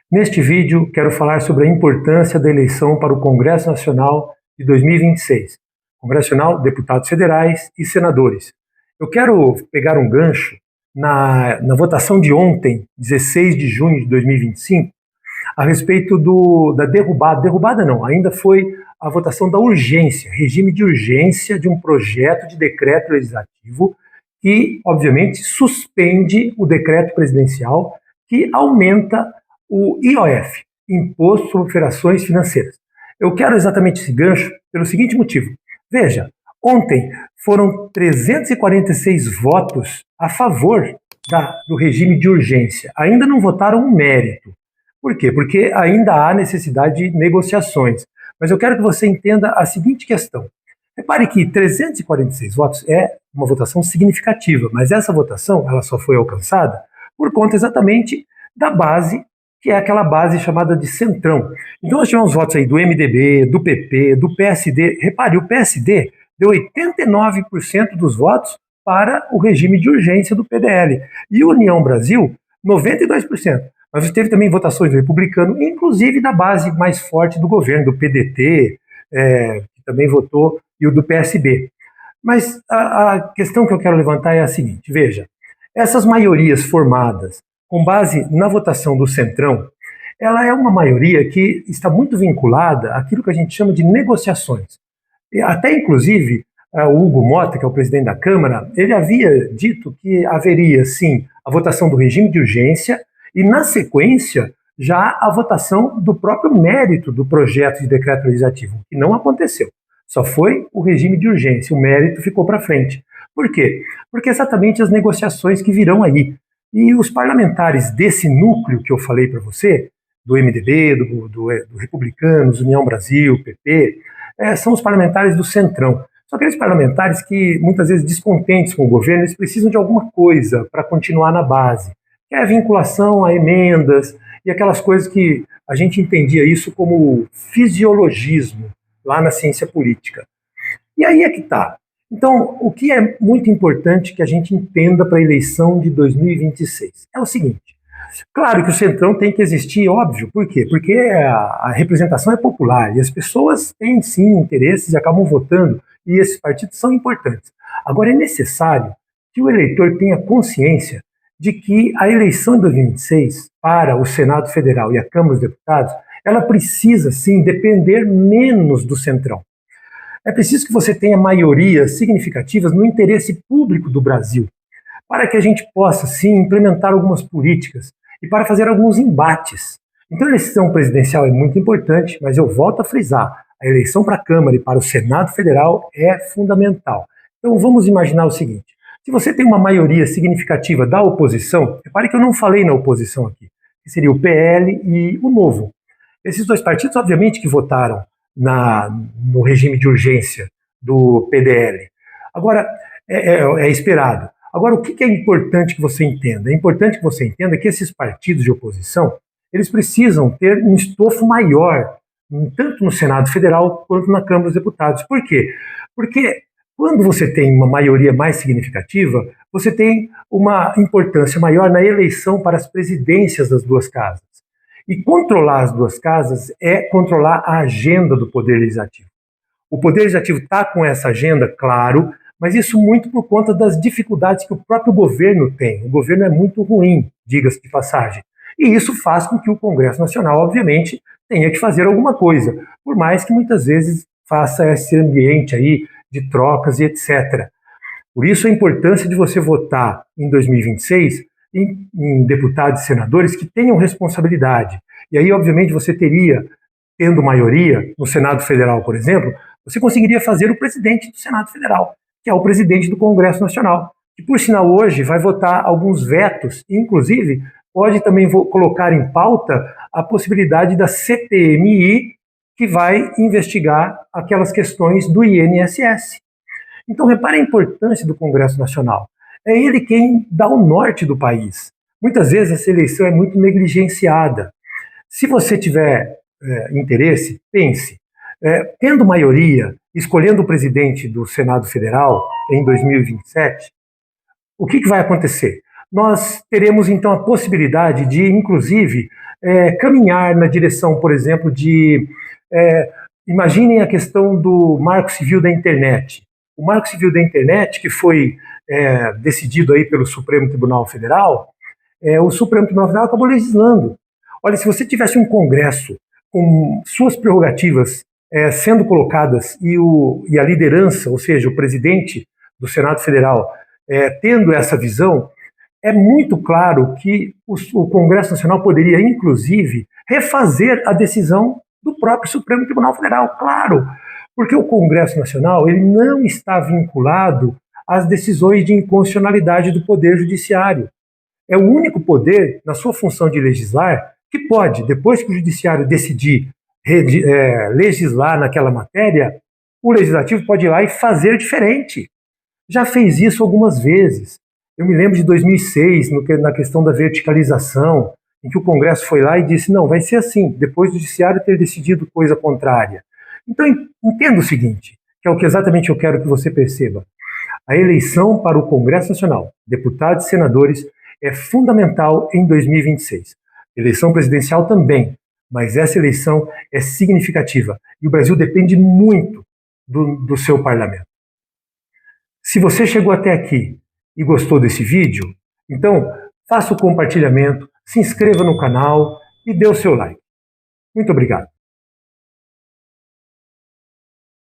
Neste vídeo, quero falar sobre a importância da eleição para o Congresso Nacional de 2026. Congresso Nacional, deputados federais e senadores. Eu quero pegar um gancho na votação de ontem, 16 de junho de 2025, a respeito da derrubada não, ainda foi a votação da urgência, regime de urgência de um projeto de decreto legislativo que, obviamente, suspende o decreto presidencial que aumenta o IOF, Imposto sobre Operações Financeiras. Eu quero exatamente esse gancho pelo seguinte motivo. Veja, ontem foram 346 votos a favor do regime de urgência. Ainda não votaram um mérito. Por quê? Porque ainda há necessidade de negociações. Mas eu quero que você entenda a seguinte questão. Repare que 346 votos é uma votação significativa, mas essa votação ela só foi alcançada por conta exatamente da base, que é aquela base chamada de centrão. Então nós tivemos votos aí do MDB, do PP, do PSD. Repare, o PSD deu 89% dos votos para o regime de urgência do PDL. E o União Brasil, 92%. Mas teve também votações do republicano, inclusive da base mais forte do governo, do PDT, que também votou, e o do PSB. Mas a questão que eu quero levantar é a seguinte, veja, essas maiorias formadas com base na votação do Centrão, ela é uma maioria que está muito vinculada àquilo que a gente chama de negociações. E até, inclusive, o Hugo Mota, que é o presidente da Câmara, ele havia dito que haveria, sim, a votação do regime de urgência e, na sequência, já a votação do próprio mérito do projeto de decreto legislativo, que não aconteceu. Só foi o regime de urgência, o mérito ficou para frente. Por quê? Porque exatamente as negociações que virão aí. E os parlamentares desse núcleo que eu falei para você, do MDB, do Republicanos, União Brasil, PP, são os parlamentares do Centrão. São aqueles parlamentares que, muitas vezes descontentes com o governo, eles precisam de alguma coisa para continuar na base, que é a vinculação a emendas e aquelas coisas que a gente entendia isso como fisiologismo lá na ciência política. E aí é que está. Então, o que é muito importante que a gente entenda para a eleição de 2026 é o seguinte. Claro que o Centrão tem que existir, óbvio. Por quê? Porque a representação é popular e as pessoas têm, sim, interesses e acabam votando, e esses partidos são importantes. Agora, é necessário que o eleitor tenha consciência de que a eleição de 2026 para o Senado Federal e a Câmara dos Deputados, ela precisa, sim, depender menos do Centrão. É preciso que você tenha maiorias significativas no interesse público do Brasil, para que a gente possa, sim, implementar algumas políticas e para fazer alguns embates. Então, a eleição presidencial é muito importante, mas eu volto a frisar, a eleição para a Câmara e para o Senado Federal é fundamental. Então, vamos imaginar o seguinte, se você tem uma maioria significativa da oposição, repare que eu não falei na oposição aqui, que seria o PL e o Novo. Esses dois partidos, obviamente, que votaram no regime de urgência do PDL. Agora, é esperado. Agora, o que é importante que você entenda? É importante que você entenda que esses partidos de oposição, eles precisam ter um estofo maior, tanto no Senado Federal quanto na Câmara dos Deputados. Por quê? Porque quando você tem uma maioria mais significativa, você tem uma importância maior na eleição para as presidências das duas casas. E controlar as duas casas é controlar a agenda do Poder Legislativo. O Poder Legislativo está com essa agenda, claro, mas isso muito por conta das dificuldades que o próprio governo tem. O governo é muito ruim, diga-se de passagem. E isso faz com que o Congresso Nacional, obviamente, tenha que fazer alguma coisa, por mais que muitas vezes faça esse ambiente aí de trocas e etc. Por isso a importância de você votar em 2026 em deputados e senadores que tenham responsabilidade. E aí, obviamente, você teria, tendo maioria no Senado Federal, por exemplo, você conseguiria fazer o presidente do Senado Federal, que é o presidente do Congresso Nacional, que, por sinal, hoje vai votar alguns vetos, e, inclusive, pode também colocar em pauta a possibilidade da CPMI, que vai investigar aquelas questões do INSS. Então, repare a importância do Congresso Nacional. É ele quem dá o norte do país. Muitas vezes essa eleição é muito negligenciada. Se você tiver interesse, pense. Tendo maioria, escolhendo o presidente do Senado Federal em 2027, o que vai acontecer? nós teremos então a possibilidade de, inclusive, caminhar na direção, por exemplo, de... imaginem a questão do Marco Civil da Internet. O Marco Civil da Internet, que foi decidido aí pelo Supremo Tribunal Federal, o Supremo Tribunal Federal acabou legislando. Olha, se você tivesse um Congresso com suas prerrogativas sendo colocadas e a liderança, ou seja, o presidente do Senado Federal, tendo essa visão, é muito claro que o Congresso Nacional poderia, inclusive, refazer a decisão do próprio Supremo Tribunal Federal, claro, porque o Congresso Nacional ele não está vinculado às decisões de inconstitucionalidade do Poder Judiciário. É o único poder, na sua função de legislar, que pode, depois que o Judiciário decidir legislar naquela matéria, o Legislativo pode ir lá e fazer diferente. Já fez isso algumas vezes. Eu me lembro de 2006, na questão da verticalização, em que o Congresso foi lá e disse, não, vai ser assim, depois do Judiciário ter decidido coisa contrária. Então, entenda o seguinte, que é o que exatamente eu quero que você perceba. A eleição para o Congresso Nacional, deputados e senadores, é fundamental em 2026. Eleição presidencial também, mas essa eleição é significativa e o Brasil depende muito do seu parlamento. Se você chegou até aqui e gostou desse vídeo, então faça o compartilhamento, se inscreva no canal e dê o seu like. Muito obrigado.